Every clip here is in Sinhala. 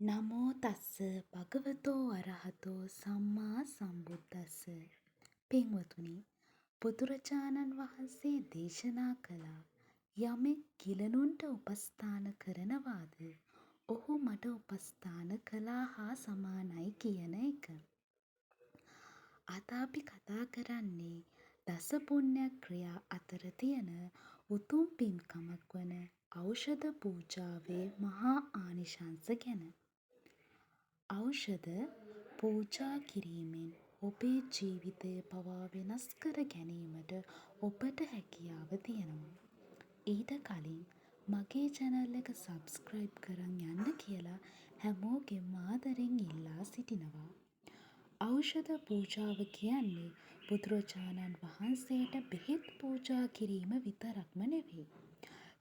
නමෝ තස්ස භගවතෝ අරහතෝ සම්මා සම්බුද්දස්ස. පින්වතුනි, බුදුරජාණන් වහන්සේ දේශනා කළා යමෙක් ගිලනුන්ට උපස්ථාන කරනවාද ඔහු මට උපස්ථාන කළා හා සමානයි කියන එක. අද අපි කතා කරන්නේ දස පුණ්‍ය ක්‍රියා අතර තියෙන උතුම් පින්කමක් වන ඖෂධ පූජාවේ මහා ආනිශංස ගැන. ඖෂධ පූජා කිරීමෙන් ඔබේ ජීවිතය පවා වෙනස් කර ගැනීමට ඔබට හැකියාව තියෙනවා. ඊට කලින් මගේ channel එක subscribe කරන් යන්න කියලා හැමෝගෙම ආදරෙන් ඉල්ලා සිටිනවා. ඖෂධ පූජාව කියන්නේ බුදුරජාණන් වහන්සේට බෙහෙත් පූජා කිරීම විතරක්ම නෙවෙයි.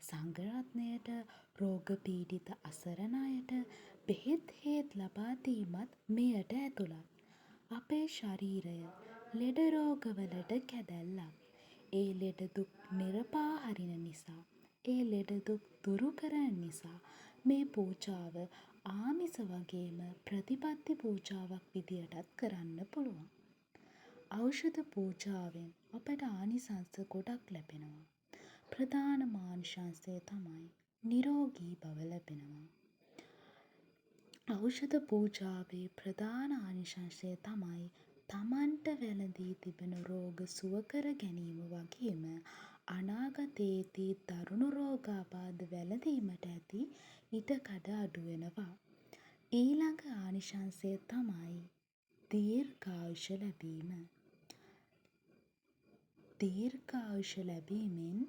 සංඝ රත්නයට, රෝග පීඩිත අසරණ අයට බෙහෙත් හේත් ලබා දීමත් මෙයට ඇතුළත්. අපේ ශරීරය ලෙඩ රෝගවලට කැදැල්ලක්. ඒ ලෙඩ දුක් නිරපාහරින නිසා, ඒ ලෙඩ දුක් දුරු කරන නිසා මේ පූජාව ආමිස වගේම ප්‍රතිපත්ති පූජාවක් විදියටත් කරන්න පුළුවන්. ඖෂධ පූජාවෙන් අපට ආනිසංස ගොඩක් ලැබෙනවා. ප්‍රධානම ආනිසංසය තමයි නිරෝගී බව ලැබෙනවා. ඖෂධ පූජාවේ ප්‍රධාන ආනිසංසය තමයි තමන්ට වැළඳී තිබෙන රෝග සුව කර ගැනීම වගේම අනාගතයේදී දරුණු රෝගාබාධ වැළඳීමට ඇති ඉඩකඩ අඩු වෙනවා. ඊළඟ ආනිසංසය තමයි දීර්ඝායුෂ ලැබීම. දීර්ඝායුෂ ලැබීමෙන්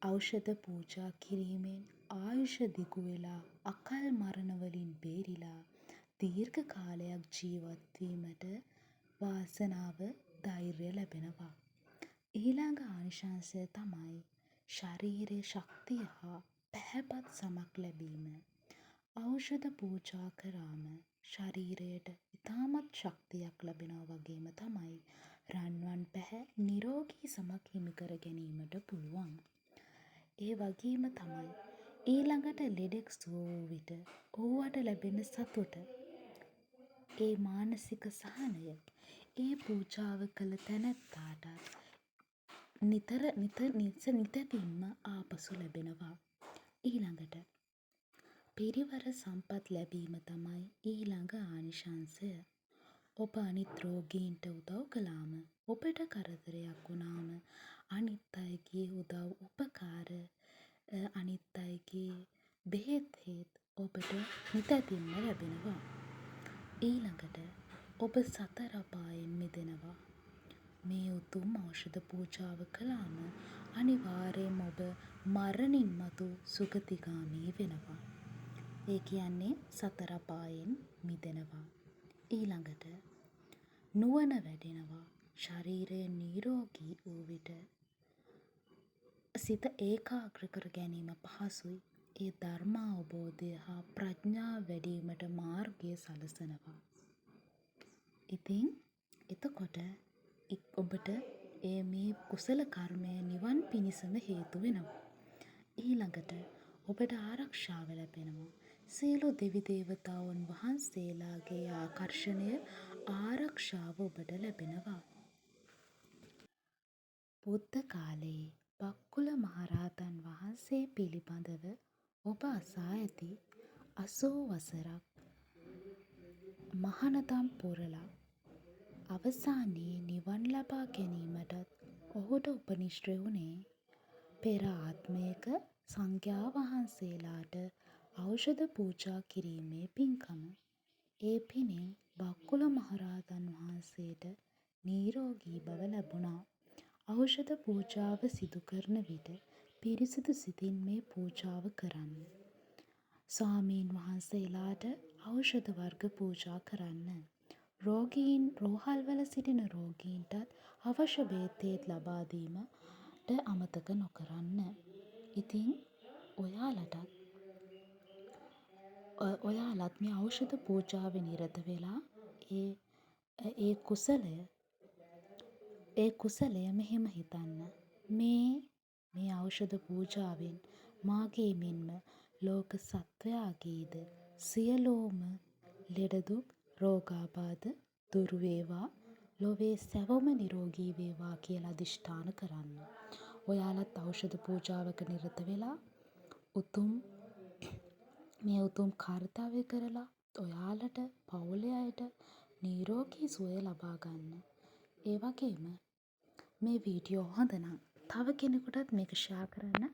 ඖෂධ පූජා කිරීමෙන් ආයුෂ දිගු වෙලා අකල් මරණ වලින් බේරිලා දීර්ඝ කාලයක් ජීවත් වීමට වාසනාව ධෛර්යය ලැබෙනවා. ඊළඟ ආනිසංසය තමයි ශරීරයේ ශක්තිය හා පැහැපත් සමක් ලැබීම. ඖෂධ පූජා කරාම ශරීරයට ඉතාමත් ශක්තියක් ලැබෙනවා වගේම තමයි රන්වන් පැහැ නිරෝගී සමක් හිමි කර ගැනීමට පුළුවන්. ඒ වගේම තමයි ඊළඟට ලෙඩෙක් සුව වූ විට ඔහුට ලැබෙන සතුට, ඒ මානසික සහනය ඒ පූජාව කළ තැනැත්තාට නිතැතින්ම ආපසු ලැබෙනවා. ඊළඟට පිරිවර සම්පත් ලැබීම තමයි ඊළඟ ආනිසංසය. ඔබ අනිත් රෝගීන්ට උදව් කළාම, ඔබට කරදරයක් වුණාම අනිත් අයගේ උදව් උපකාර, අනිත් අයගේ බෙහෙත් හේත් ඔබට නිතැතින්ම ලැබෙනවා. ඊළඟට ඔබ සතර අපායෙන් මිදෙනවා. මේ උතුම් ඖෂධ පූජාව කළාම අනිවාර්යයෙන්ම ඔබ මරණින් මතු සුගතිගාමී වෙනවා. ඒ කියන්නේ සතර අපායෙන් මිදෙනවා. ඊළඟට නුවණ වැඩෙනවා. ශරීරය නිරෝගී වූ විට සිත ඒකාග්‍ර කර ගැනීම පහසුයි. ඒ ධර්ම අවබෝධය හා ප්‍රඥාව වැඩිවීමට මාර්ගය සලසනවා. ඉතින් එතකොට ඔබට මේ කුසල කර්මය නිවන් පිණිසම හේතු වෙනවා. ඊළඟට ඔබට ආරක්ෂාව ලැබෙනවා. සියලු දෙවි දේවතාවුන් වහන්සේලාගේ ආකර්ෂණය, ආරක්ෂාව ඔබට ලැබෙනවා. බුද්ධ කාලයේ බක්කුල මහරහතන් වහන්සේ පිළිබඳව ඔබ අසා ඇති 80 වසරක් මහණදම් පුරලා අවසානයේ නිවන් ලබා ගැනීමටත් ඔහුට උපනිශ්‍රේ වුණේ පෙර ආත්මයක සංඝයා වහන්සේලාට ඖෂධ පූජා කිරීමේ පින්කම. ඒ පිනෙන් බක්කුල මහරහතන් වහන්සේට නිරෝගී බව ලැබුණා. ඖෂධ පූජාව සිදු කරන විට පිරිසිදු සිතින් මේ පූජාව කරන්න. ස්වාමීන් වහන්සේලාට ඖෂධ වර්ග පූජා කරන්න. රෝගීන් රෝහල්වල සිටින රෝගීන්ටත් අවශ්‍ය බෙහෙත් ලබා දීමට අමතක නොකරන්න. ඉතින් ඔයාලත් මේ ඖෂධ පූජාවේ නිරත වෙලා ඒ කුසලය මෙහෙම හිතන්න. මේ ඖෂධ පූජාවෙන් මාගේ මෙන්ම ලෝක සත්වයාගේද සියලෝම ලෙඩදුක් රෝගාබාධ දුරු වේවා. ලොවේ සැවොම නිරෝගී වේවා කියලා අදිෂ්ඨාන කරන්න. ඔයාලත් ඖෂධ පූජාවක නිරත වෙලා මේ උතුම් කාර්යය කරලා ඔයාලට පවුලේ අයට නිරෝගී සුවය ලබා ගන්න. ඒ වගේම මේ වීඩියෝ හොඳ නම් තව කෙනෙකුටත් මේක ෂෙයා කරන්න